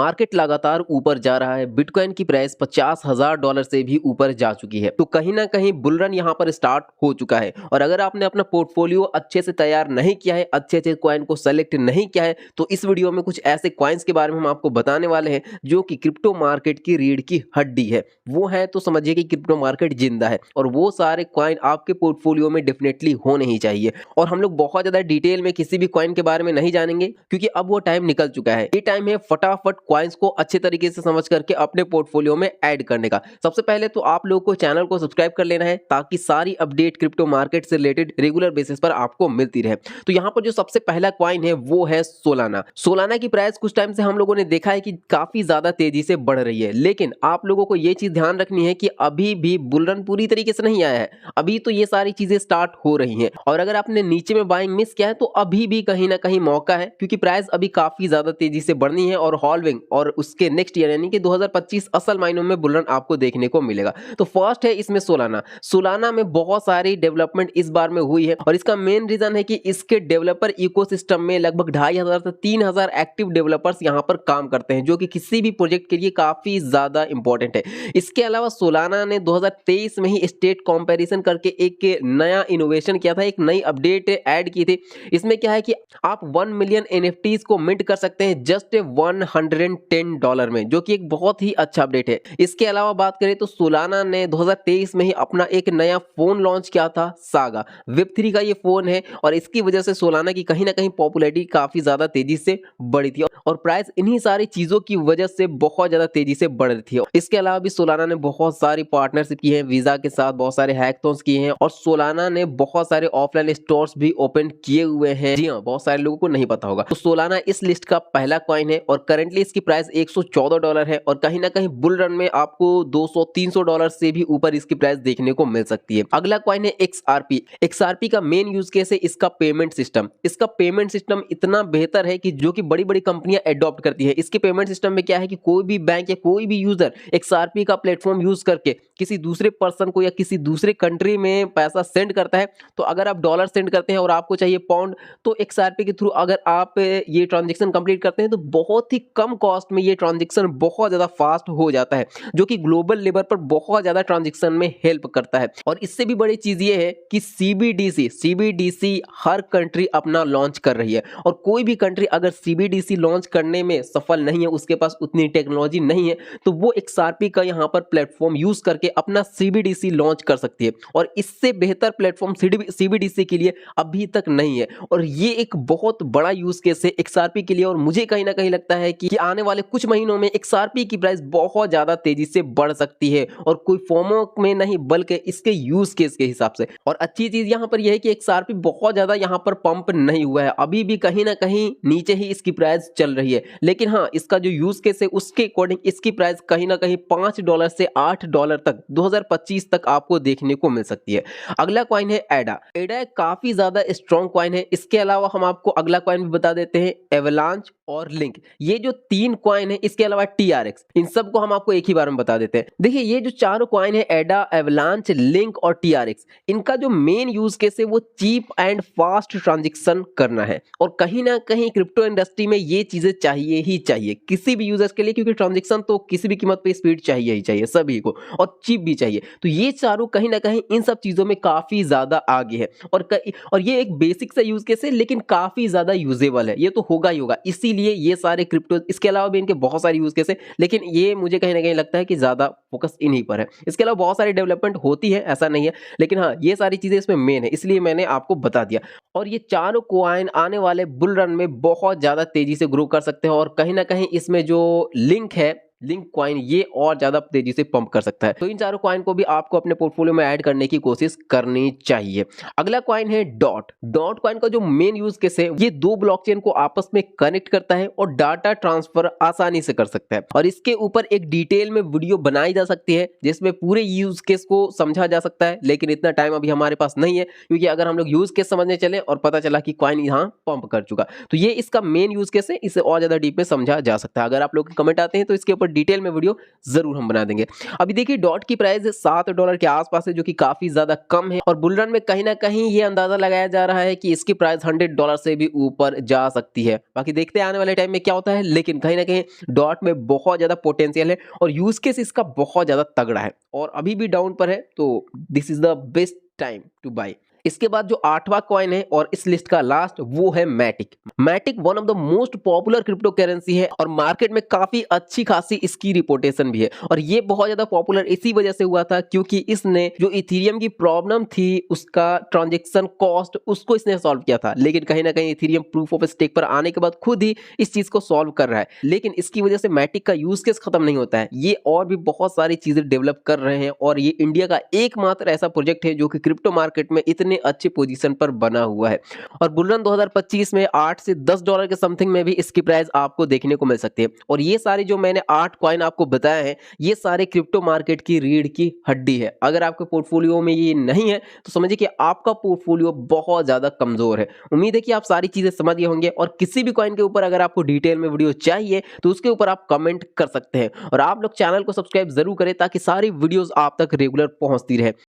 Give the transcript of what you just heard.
Market लगातार ऊपर जा रहा है। बिटकॉइन की प्राइस $50,000 से भी ऊपर जा चुकी है। तो कहीं ना कहीं बुल रन यहाँ पर स्टार्ट हो चुका है। और अगर आपने अपना पोर्टफोलियो अच्छे से तैयार नहीं किया है, अच्छे अच्छे कॉइन को सेलेक्ट नहीं किया है, तो इस वीडियो में कुछ ऐसे कॉइन्स के बारे में हम आपको बताने वाले हैं जो कि क्रिप्टो मार्केट की रीढ़ की हड्डी है। वो है तो समझिए कि क्रिप्टो मार्केट जिंदा है और वो सारे कॉइन आपके पोर्टफोलियो में डेफिनेटली होने ही चाहिए। और हम लोग बहुत ज्यादा डिटेल में किसी भी कॉइन के बारे में नहीं जानेंगे क्योंकि अब वो टाइम निकल चुका है। ये टाइम है फटाफट कॉइन्स को अच्छे तरीके से समझ करके अपने पोर्टफोलियो में ऐड करने का। सबसे पहले तो आप लोगों को चैनल को सब्सक्राइब कर लेना है ताकि सारी अपडेट क्रिप्टो मार्केट से रिलेटेड रेगुलर बेसिस पर आपको मिलती रहे। तो यहाँ पर जो सबसे पहला कॉइन है वो है सोलाना। सोलाना की प्राइस कुछ टाइम से हम लोगों ने देखा है कि काफी ज्यादा तेजी से बढ़ रही है, लेकिन आप लोगों को ये चीज ध्यान रखनी है कि अभी भी बुल रन पूरी तरीके से नहीं आया है। अभी तो ये सारी चीजें स्टार्ट हो रही हैं और अगर आपने नीचे में बाइंग मिस किया है तो अभी भी कहीं ना कहीं मौका है क्योंकि प्राइस अभी काफी ज्यादा तेजी से बढ़नी है और हॉल्विंग और उसके नेक्स्ट ईयर यानी कि 2025 असल मायनों में बुल रन आपको देखने को मिलेगा। तो फर्स्ट है इसमें सोलाना। सोलाना में बहुत सारी डेवलपमेंट इस बार में हुई है और इसका मेन रीजन है कि इसके डेवलपर इकोसिस्टम में लगभग 2500 से 3000 एक्टिव डेवलपर्स यहां पर काम करते हैं, जो कि किसी भी प्रोजेक्ट के लिए काफी ज्यादा इंपॉर्टेंट है। इसके अलावा सोलाना ने 2023 में ही स्टेट कंपैरिजन करके एक नया इनोवेशन किया था, एक नई अपडेट ऐड की थी। इसमें क्या है कि आप 1 मिलियन एनएफटीज को मिंट कर सकते हैं जस्ट $110 में, जो कि एक बहुत ही अच्छा अपडेट है। इसके अलावा बात करें तो सोलाना ने 2023 में ही अपना एक नया फोन लॉन्च किया था, सागा वेब3 का ये फोन है और इसकी वजह से सोलाना की कहीं ना कहीं पॉपुलैरिटी काफी ज्यादा तेजी से बढ़ी थी और प्राइस इन्हीं सारी चीजों की वजह से बहुत ज्यादा तेजी से बढ़ रही थी। इसके अलावा भी सोलाना ने बहुत सारी पार्टनरशिप की है वीजा के साथ, बहुत सारे हैकाथॉन्स किए हैं और सोलाना ने बहुत सारे ऑफलाइन स्टोर्स भी ओपन किए हुए हैं। जी हाँ, बहुत सारे लोगों को नहीं पता होगा। तो सोलाना इस लिस्ट का पहला कॉइन है और करंटली इसकी प्राइस $114 है और कहीं ना कहीं बुल रन में आपको $200-300 से भी ऊपर इसकी प्राइस देखने को मिल सकती है। अगला कॉइन है XRP। XRP का मेन यूज केस है इसका पेमेंट सिस्टम। इसका पेमेंट सिस्टम इतना बेहतर है कि जो कि बड़ी बड़ी कंपनियां एडॉप्ट करती है। इसके पेमेंट सिस्टम में क्या है कि कोई भी बैंक या कोई भी यूजर XRP का प्लेटफॉर्म यूज करके किसी दूसरे पर्सन को या किसी दूसरे कंट्री में पैसा सेंड करता है, तो अगर आप डॉलर सेंड करते हैं और आपको चाहिए पाउंड, तो XRP के थ्रू अगर आप ये ट्रांजैक्शन कंप्लीट करते हैं तो बहुत ही कम कॉस्ट में ये ट्रांजैक्शन बहुत ज्यादा फास्ट हो जाता है, जो कि ग्लोबल लेवल पर बहुत ज्यादा ट्रांजैक्शन में हेल्प करता है। और इससे भी बड़ी चीज ये है कि CBDC हर कंट्री अपना लॉन्च कर रही है और कोई भी कंट्री अगर CBDC लॉन्च करने में सफल नहीं है, उसके पास उतनी टेक्नोलॉजी नहीं है, तो वो XRP का यहाँ पर प्लेटफॉर्म यूज करके अपना CBDC लॉन्च कर सकती है और इससे बेहतर प्लेटफॉर्म CBDC के लिए अभी तक नहीं है। और ये एक बहुत बड़ा यूज केस है XRP के लिए और मुझे कहीं ना कहीं लगता है कि आने वाले कुछ महीनों में XRP की प्राइस बहुत ज्यादा तेजी से बढ़ सकती है और कोई फॉर्मो में नहीं बल्कि इसके यूज केस के हिसाब से। और अच्छी चीज यहाँ पर यह है कि XRP बहुत ज्यादा यहाँ पर पंप नहीं हुआ है, अभी भी कहीं ना कहीं नीचे ही इसकी प्राइस चल रही है, लेकिन हाँ, इसका जो यूज केस है उसके अकॉर्डिंग इसकी प्राइस कहीं ना कहीं $5 से $8 तक 2025 तक आपको देखने को मिल सकती है। अगला कॉइन है एडा। एडा काफी ज्यादा स्ट्रॉन्ग कॉइन है। इसके अलावा हम आपको अगला कॉइन भी बता देते हैं, एवलांच और लिंक। ये जो 3 कॉइन है, इसके अलावा TRX, इन सबको हम आपको एक ही बार में बता देते हैं। देखिए, ये जो 4 कॉइन है, एडा, एवलांच, लिंक और TRX, इनका जो मेन यूज केस है वो चीप एंड फास्ट ट्रांजैक्शन करना है और कहीं ना कहीं क्रिप्टो इंडस्ट्री में ये चीजें चाहिए ही चाहिए किसी भी यूजर्स के लिए, क्योंकि ट्रांजैक्शन तो किसी भी कीमत पे स्पीड चाहिए ही चाहिए सभी को और चीप भी चाहिए। तो ये चारों कहीं ना कहीं इन सब चीजों में काफी ज्यादा आगे है और ये एक बेसिक सा यूज केस है लेकिन काफी ज्यादा यूजेबल है, ये तो होगा ही होगा। इसीलिए ये सारे क्रिप्टो, इसके अलावा भी इनके बहुत सारे यूज केस है, लेकिन ये मुझे कहीं ना कहीं लगता है कि ज्यादा फोकस इन्हीं पर है। इसके अलावा बहुत सारी डेवलपमेंट होती है, ऐसा नहीं है, लेकिन हाँ, ये सारी चीजें इसमें मेन है, इसलिए मैंने आपको बता दिया। और ये चारों कॉइन आने वाले बुल रन में बहुत ज्यादा तेजी से ग्रो कर सकते हैं और कहीं ना कहीं इसमें जो लिंक है, लिंक कॉइन, ये और ज्यादा तेजी से पंप कर सकता है। तो इन चारों कॉइन को भी आपको अपने पोर्टफोलियो में ऐड करने की कोशिश करनी चाहिए। अगला कॉइन है डॉट। डॉट कॉइन का जो मेन यूज केस है, ये 2 ब्लॉकचेन को आपस में कनेक्ट करता है और डाटा ट्रांसफर आसानी से कर सकता है और इसके ऊपर एक डिटेल में वीडियो बनाई जा सकती है जिसमें पूरे यूज केस को समझा जा सकता है, लेकिन इतना टाइम अभी हमारे पास नहीं है, क्योंकि अगर हम लोग यूज केस समझने चले और पता चला कि कॉइन यहाँ पंप कर चुका, तो ये इसका मेन यूज केस है, इसे और ज्यादा डीप में समझा जा सकता है। अगर आप लोग कमेंट आते हैं तो इसके ऊपर डिटेल में वीडियो जरूर हम बना देंगे। अभी देखिए डॉट की प्राइस $7 के आसपास है, जो कि काफी ज्यादा कम है और बुलरन में कहीं ना कहीं ये अंदाजा लगाया जा रहा है कि इसकी प्राइस $100 से भी ऊपर जा सकती है। बाकी देखते हैं आने वाले टाइम में क्या होता है, लेकिन कहीं ना कहीं डॉट में बहुत ज्यादा पोटेंशियल है और यूज केस इसका बहुत ज्यादा तगड़ा है और अभी भी डाउन पर है, तो this is the best time to buy. इसके बाद जो 8वां कॉइन है और इस लिस्ट का लास्ट, वो है Matic. Matic one of the most popular crypto currency है और मार्केट में काफी अच्छी खासी इसकी रिपोर्टेशन भी है और ये बहुत ज्यादा पॉपुलर इसी वजह से हुआ था क्योंकि इसने जो इथेरियम की प्रॉब्लम थी उसका ट्रांजैक्शन कॉस्ट उसको इसने सॉल्व किया था। लेकिन कहीं ना कहीं इथेरियम प्रूफ ऑफ स्टेक पर आने के बाद खुद ही इस चीज को सॉल्व कर रहा है, लेकिन इसकी वजह से मैटिक का यूज केस खत्म नहीं होता है। ये और भी बहुत सारी चीजें डेवलप कर रहे हैं और ये इंडिया का एकमात्र ऐसा प्रोजेक्ट है जो कि क्रिप्टो मार्केट में इतने अच्छे पोजीशन पर बना हुआ है और बुलरन 2025 में $8 से $10 के समथिंग में भी इसकी प्राइस आपको देखने को मिल सकती है। और ये सारे जो मैंने 8 कॉइन आपको बताए हैं, ये सारे क्रिप्टो मार्केट की रीढ़ की हड्डी है। अगर आपके पोर्टफोलियो में ये नहीं है तो समझिए कि आपका पोर्टफोलियो बहुत ज्यादा कमजोर है। उम्मीद है कि आप सारी चीजें समझ गए होंगे और किसी भी कॉइन के ऊपर अगर आपको डिटेल में वीडियो चाहिए तो उसके ऊपर आप कमेंट कर सकते हैं और आप लोग चैनल को सब्सक्राइब जरूर करें ताकि सारी वीडियोस आप तक रेगुलर पहुंचती रहे।